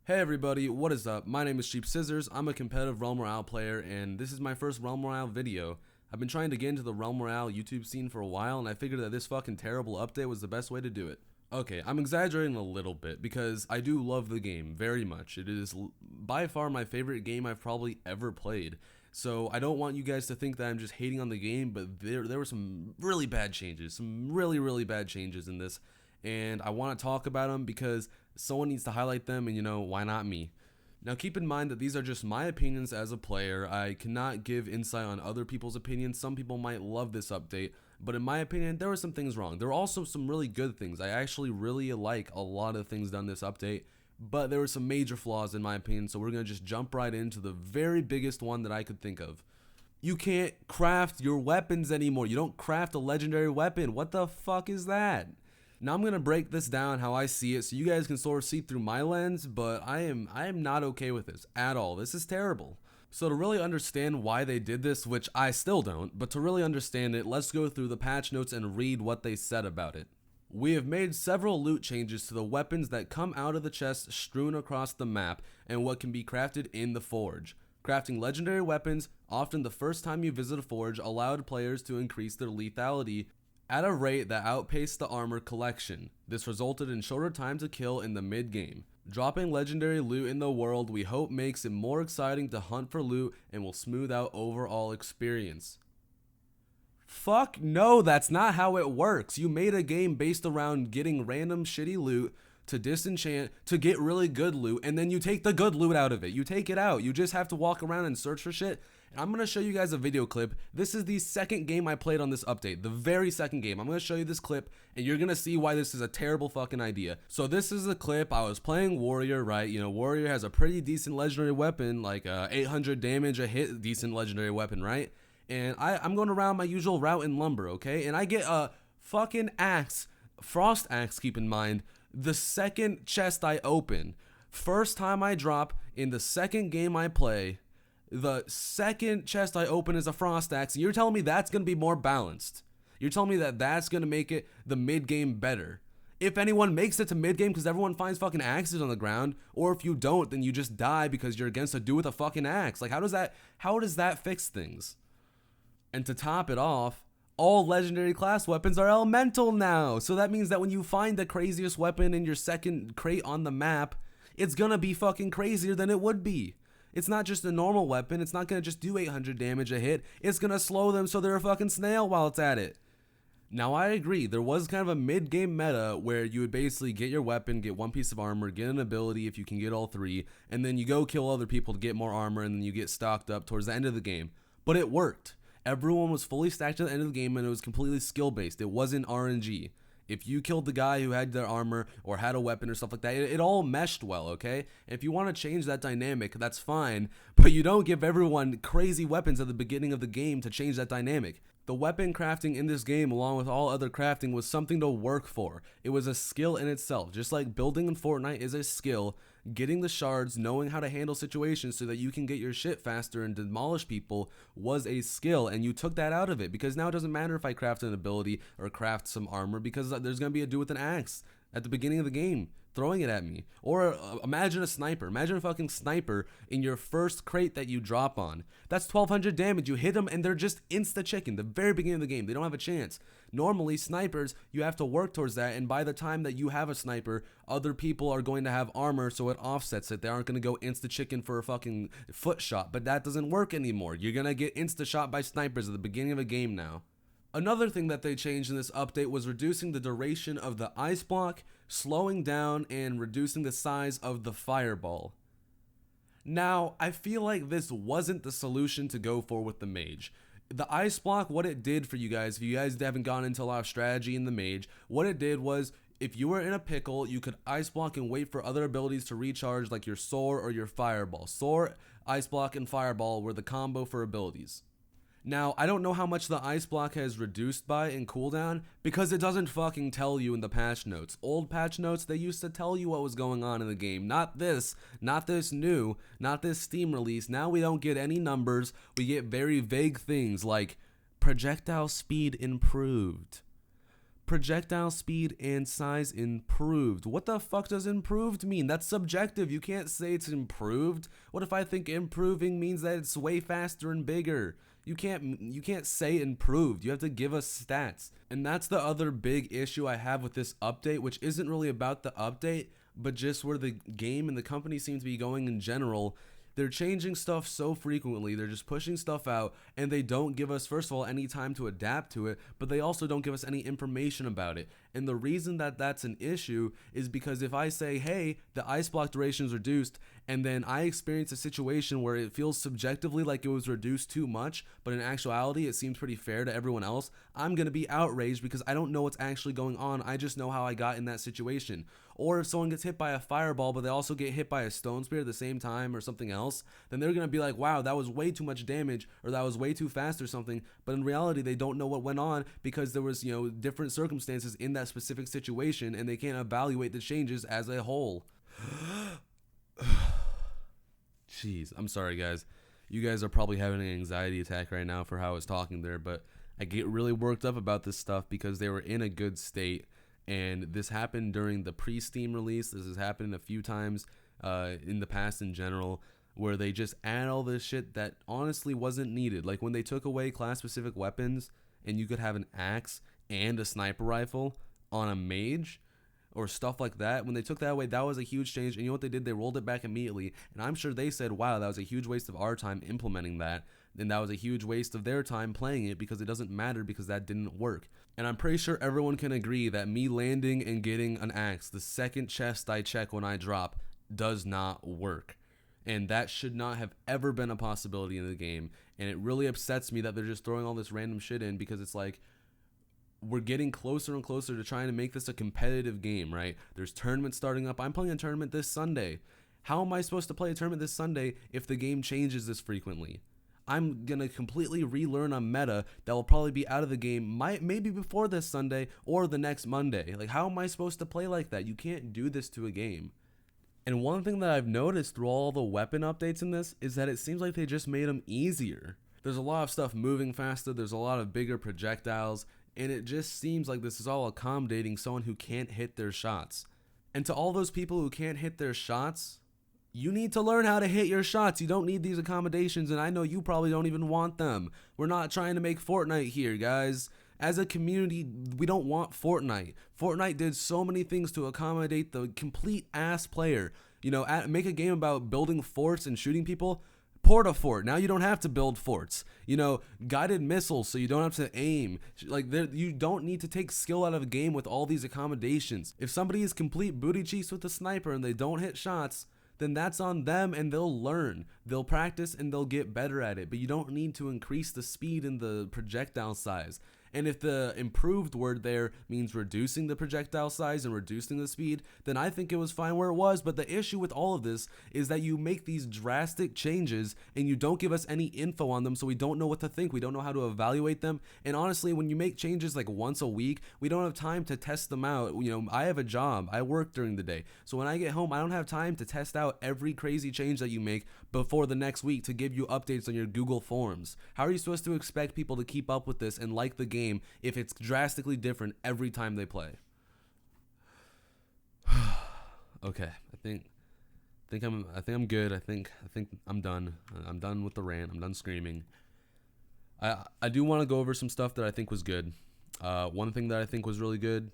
Hey everybody, what is up? My name is CheapScissors. I'm a competitive Royale player, and this is my first Royale video. I've been trying to get into the Royale YouTube scene for a while, and I figured that this fucking terrible update was the best way to do it. Okay, I'm exaggerating a little bit because I do love the game very much. It is by far my favorite game I've probably ever played. So I don't want you guys to think that I'm just hating on the game, but there were some really bad changes, some really bad changes in this, and I want to talk about them because someone needs to highlight them, and why not me? Now keep in mind that these are just my opinions as a player. I cannot give insight on other people's opinions. Some people might love this update, but in my opinion, there were some things wrong. There were also some really good things. I actually really like a lot of things done this update, but there were some major flaws in my opinion, so we're going to just jump right into the very biggest one that I could think of. You can't craft your weapons anymore. You don't craft a legendary weapon. What the fuck is that? Now I'm going to break this down how I see it so you guys can sort of see through my lens, but I am not okay with this at all. This is terrible. So to really understand why they did this, which I still don't, but to really understand it, let's go through the patch notes and read what they said about it. We have made several loot changes to the weapons that come out of the chests strewn across the map and what can be crafted in the forge. Crafting legendary weapons, often the first time you visit a forge, allowed players to increase their lethality at a rate that outpaced the armor collection. This resulted in shorter time to kill in the mid-game. Dropping legendary loot in the world we hope makes it more exciting to hunt for loot and will smooth out overall experience. Fuck no, that's not how it works. You made a game based around getting random shitty loot to disenchant, to get really good loot, and then you take the good loot out of it. You take it out. You just have to walk around and search for shit. And I'm going to show you guys a video clip. This is the second game I played on this update. The very second game. I'm going to show you this clip, and you're going to see why this is a terrible fucking idea. So this is the clip. I was playing Warrior, right? Warrior has a pretty decent legendary weapon, like 800 damage a hit decent legendary weapon, right? And I'm going around my usual route in lumber, okay? And I get a fucking axe, frost axe, keep in mind, the second chest I open. First time I drop in the second game I play, the second chest I open is a frost axe. You're telling me that's going to be more balanced. You're telling me that that's going to make it the mid-game better. If anyone makes it to mid-game because everyone finds fucking axes on the ground, or if you don't, then you just die because you're against a dude with a fucking axe. Like, how does that fix things? And to top it off, all legendary class weapons are elemental now. So that means that when you find the craziest weapon in your second crate on the map, it's gonna be fucking crazier than it would be. It's not just a normal weapon. It's not gonna just do 800 damage a hit. It's gonna slow them so they're a fucking snail while it's at it. Now I agree, there was kind of a mid-game meta where you would basically get your weapon, get one piece of armor, get an ability if you can get all three, and then you go kill other people to get more armor, and then you get stocked up towards the end of the game. But it worked. Everyone was fully stacked at the end of the game, and it was completely skill-based. It wasn't RNG. If you killed the guy who had their armor or had a weapon or stuff like that, it all meshed well, okay? If you want to change that dynamic, that's fine, but you don't give everyone crazy weapons at the beginning of the game to change that dynamic. The weapon crafting in this game, along with all other crafting, was something to work for. It was a skill in itself. Just like building in Fortnite is a skill, getting the shards, knowing how to handle situations so that you can get your shit faster and demolish people was a skill, and you took that out of it because now it doesn't matter if I craft an ability or craft some armor because there's going to be a dude with an axe at the beginning of the game throwing it at me. Or imagine a sniper. Imagine a fucking sniper in your first crate that you drop on. That's 1200 damage. You hit them and they're just insta-chicken. The very beginning of the game. They don't have a chance. Normally, snipers, you have to work towards that, and by the time that you have a sniper, other people are going to have armor, so it offsets it. They aren't going to go insta-chicken for a fucking foot shot, but that doesn't work anymore. You're going to get insta-shot by snipers at the beginning of a game now. Another thing that they changed in this update was reducing the duration of the ice block, slowing down, and reducing the size of the fireball. Now, I feel like this wasn't the solution to go for with the mage. The ice block, what it did for you guys, if you guys haven't gone into a lot of strategy in the mage, what it did was, if you were in a pickle, you could ice block and wait for other abilities to recharge, like your soar or your fireball. Soar, ice block, and fireball were the combo for abilities. Now, I don't know how much the ice block has reduced by in cooldown because it doesn't fucking tell you in the patch notes. Old patch notes, they used to tell you what was going on in the game. Not this new, not this Steam release. Now we don't get any numbers. We get very vague things like projectile speed improved, projectile speed and size improved. What the fuck does improved mean? That's subjective. You can't say it's improved. What if I think improving means that it's way faster and bigger? You can't say improved. You have to give us stats. And that's the other big issue I have with this update, which isn't really about the update, but just where the game and the company seem to be going in general. They're changing stuff so frequently, they're just pushing stuff out, and they don't give us, first of all, any time to adapt to it, but they also don't give us any information about it. And the reason that that's an issue is because if I say, hey, the ice block duration is reduced, and then I experience a situation where it feels subjectively like it was reduced too much, but in actuality it seems pretty fair to everyone else, I'm going to be outraged because I don't know what's actually going on. I just know how I got in that situation. Or if someone gets hit by a fireball, but they also get hit by a stone spear at the same time or something else, then they're going to be like, wow, that was way too much damage, or that was way too fast or something. But in reality, they don't know what went on because there was, different circumstances in that specific situation, and they can't evaluate the changes as a whole. Jeez, I'm sorry, guys. You guys are probably having an anxiety attack right now for how I was talking there, but I get really worked up about this stuff because they were in a good state. And this happened during the pre-Steam release. This has happened a few times in the past in general, where they just add all this shit that honestly wasn't needed. Like when they took away class-specific weapons and you could have an axe and a sniper rifle on a mage or stuff like that. When they took that away, that was a huge change. And you know what they did? They rolled it back immediately. And I'm sure they said, wow, that was a huge waste of our time implementing that. And that was a huge waste of their time playing it because it doesn't matter because that didn't work. And I'm pretty sure everyone can agree that me landing and getting an axe, the second chest I check when I drop, does not work. And that should not have ever been a possibility in the game. And it really upsets me that they're just throwing all this random shit in because it's like, we're getting closer and closer to trying to make this a competitive game, right? There's tournaments starting up. I'm playing a tournament this Sunday. How am I supposed to play a tournament this Sunday if the game changes this frequently? I'm going to completely relearn a meta that will probably be out of the game maybe before this Sunday or the next Monday. Like, how am I supposed to play like that? You can't do this to a game. And one thing that I've noticed through all the weapon updates in this is that it seems like they just made them easier. There's a lot of stuff moving faster. There's a lot of bigger projectiles. And it just seems like this is all accommodating someone who can't hit their shots. And to all those people who can't hit their shots, you need to learn how to hit your shots. You don't need these accommodations, and I know you probably don't even want them. We're not trying to make Fortnite here, guys. As a community, we don't want Fortnite. Fortnite did so many things to accommodate the complete ass player. Make a game about building forts and shooting people. Port a fort. Now you don't have to build forts. Guided missiles so you don't have to aim. You don't need to take skill out of a game with all these accommodations. If somebody is complete booty cheeks with a sniper and they don't hit shots, then that's on them and they'll learn. They'll practice and they'll get better at it. But you don't need to increase the speed and the projectile size. And if the improved word there means reducing the projectile size and reducing the speed, then I think it was fine where it was. But the issue with all of this is that you make these drastic changes and you don't give us any info on them, so we don't know what to think. We don't know how to evaluate them. And honestly, when you make changes like once a week, we don't have time to test them out. I have a job. I work during the day. So when I get home, I don't have time to test out every crazy change that you make before the next week to give you updates on your Google Forms. How are you supposed to expect people to keep up with this and like the game if it's drastically different every time they play? Okay, I think I'm good. I think I'm done. I'm done with the rant. I'm done screaming. I do want to go over some stuff that I think was good. One thing that I think was really good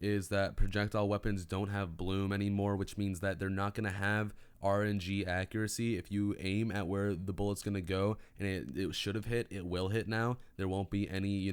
is that projectile weapons don't have bloom anymore, which means that they're not going to have RNG accuracy. If you aim at where the bullet's going to go and it should have hit, it will hit now. There won't be any,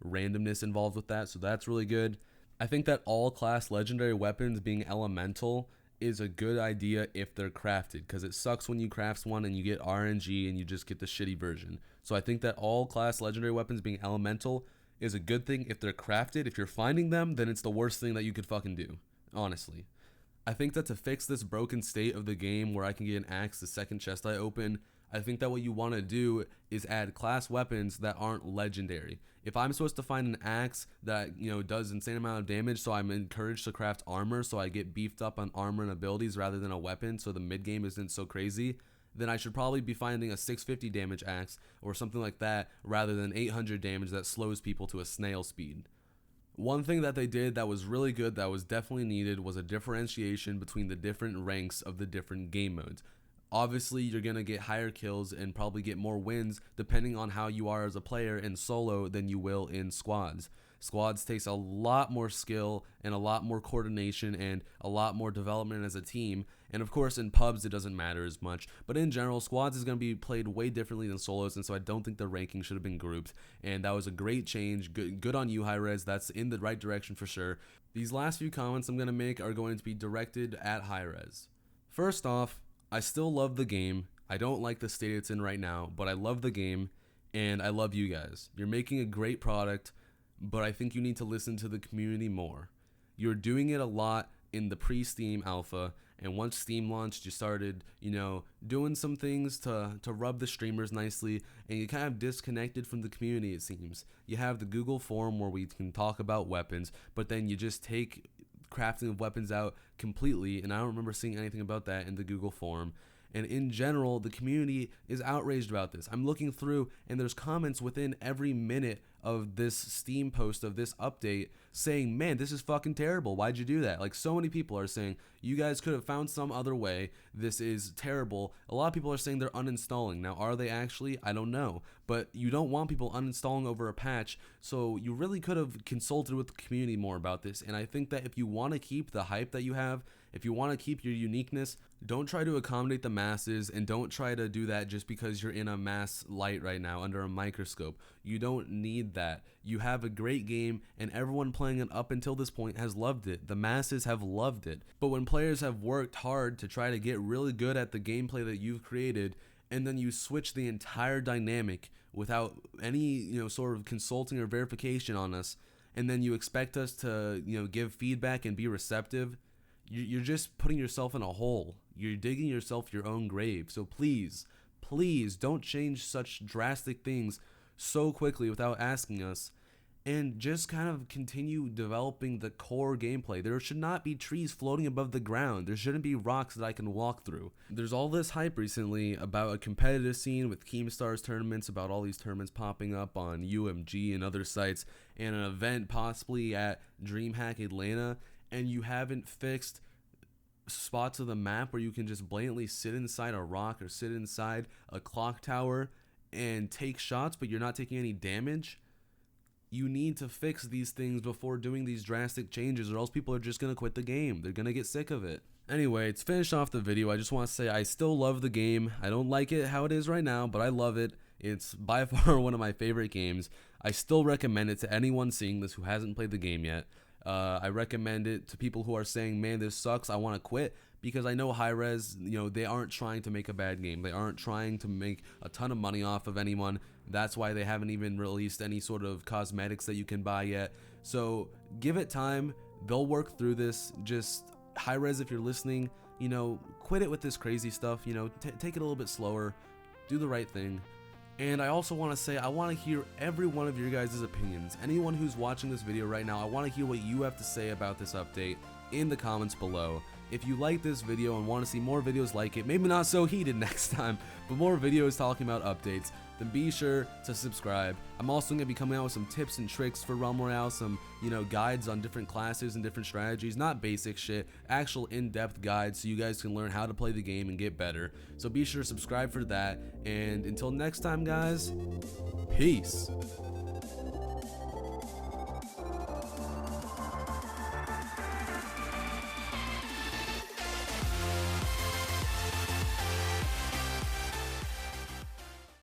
randomness involved with that. So that's really good. I think that all class legendary weapons being elemental is a good idea if they're crafted, because it sucks when you craft one and you get RNG and you just get the shitty version. So I think that all class legendary weapons being elemental is a good thing if they're crafted. If you're finding them, then it's the worst thing that you could fucking do, honestly. I think that to fix this broken state of the game where I can get an axe the second chest I open, I think that what you want to do is add class weapons that aren't legendary. If I'm supposed to find an axe that, does insane amount of damage, so I'm encouraged to craft armor so I get beefed up on armor and abilities rather than a weapon so the mid game isn't so crazy, then I should probably be finding a 650 damage axe or something like that rather than 800 damage that slows people to a snail speed. One thing that they did that was really good, that was definitely needed, was a differentiation between the different ranks of the different game modes. Obviously, you're going to get higher kills and probably get more wins depending on how you are as a player in solo than you will in squads. Squads takes a lot more skill and a lot more coordination and a lot more development as a team. And of course, in pubs, it doesn't matter as much. But in general, squads is going to be played way differently than solos. And so I don't think the ranking should have been grouped. And that was a great change. Good on you, HiRez. That's in the right direction for sure. These last few comments I'm going to make are going to be directed at HiRez. First off, I still love the game. I don't like the state it's in right now, but I love the game. And I love you guys. You're making a great product, but I think you need to listen to the community more. You're doing it a lot in the pre-Steam alpha, and once Steam launched, you started, doing some things to rub the streamers nicely, and you kind of disconnected from the community, it seems. You have the Google forum where we can talk about weapons, but then you just take crafting of weapons out completely, and I don't remember seeing anything about that in the Google forum. And in general, the community is outraged about this. I'm looking through, and there's comments within every minute of this Steam post, of this update, saying, man, this is fucking terrible. Why'd you do that? Like, so many people are saying, you guys could have found some other way. This is terrible. A lot of people are saying they're uninstalling. Now, are they actually? I don't know. But you don't want people uninstalling over a patch, so you really could have consulted with the community more about this. And I think that if you want to keep the hype that you have, if you want to keep your uniqueness, don't try to accommodate the masses, and don't try to do that just because you're in a mass light right now under a microscope. You don't need that. You have a great game, and everyone playing it up until this point has loved it. The masses have loved it. But when players have worked hard to try to get really good at the gameplay that you've created, and then you switch the entire dynamic without any, sort of consulting or verification on us, and then you expect us to, give feedback and be receptive, you're just putting yourself in a hole. You're digging yourself your own grave. So please, please don't change such drastic things so quickly without asking us, and just kind of continue developing the core gameplay. There should not be trees floating above the ground. There shouldn't be rocks that I can walk through. There's all this hype recently about a competitive scene with Keemstar's tournaments, about all these tournaments popping up on UMG and other sites, and an event possibly at DreamHack Atlanta, and you haven't fixed spots of the map where you can just blatantly sit inside a rock or sit inside a clock tower and take shots, but you're not taking any damage. You need to fix these things before doing these drastic changes, or else people are just going to quit the game. They're going to get sick of it. Anyway, to finish off the video, I just want to say I still love the game. I don't like it how it is right now, but I love it. It's by far one of my favorite games. I still recommend it to anyone seeing this who hasn't played the game yet. I recommend it to people who are saying, man, this sucks, I want to quit, because I know HiRez, they aren't trying to make a bad game. They aren't trying to make a ton of money off of anyone. That's why they haven't even released any sort of cosmetics that you can buy yet. So give it time. They'll work through this. Just HiRez, if you're listening, quit it with this crazy stuff. Take it a little bit slower. Do the right thing. And I also want to say, I want to hear every one of your guys' opinions. Anyone who's watching this video right now, I want to hear what you have to say about this update in the comments below. If you like this video and want to see more videos like it, maybe not so heated next time, but more videos talking about updates, then be sure to subscribe. I'm also going to be coming out with some tips and tricks for Realm Royale, some, guides on different classes and different strategies, not basic shit, actual in-depth guides so you guys can learn how to play the game and get better. So be sure to subscribe for that, and until next time, guys, peace.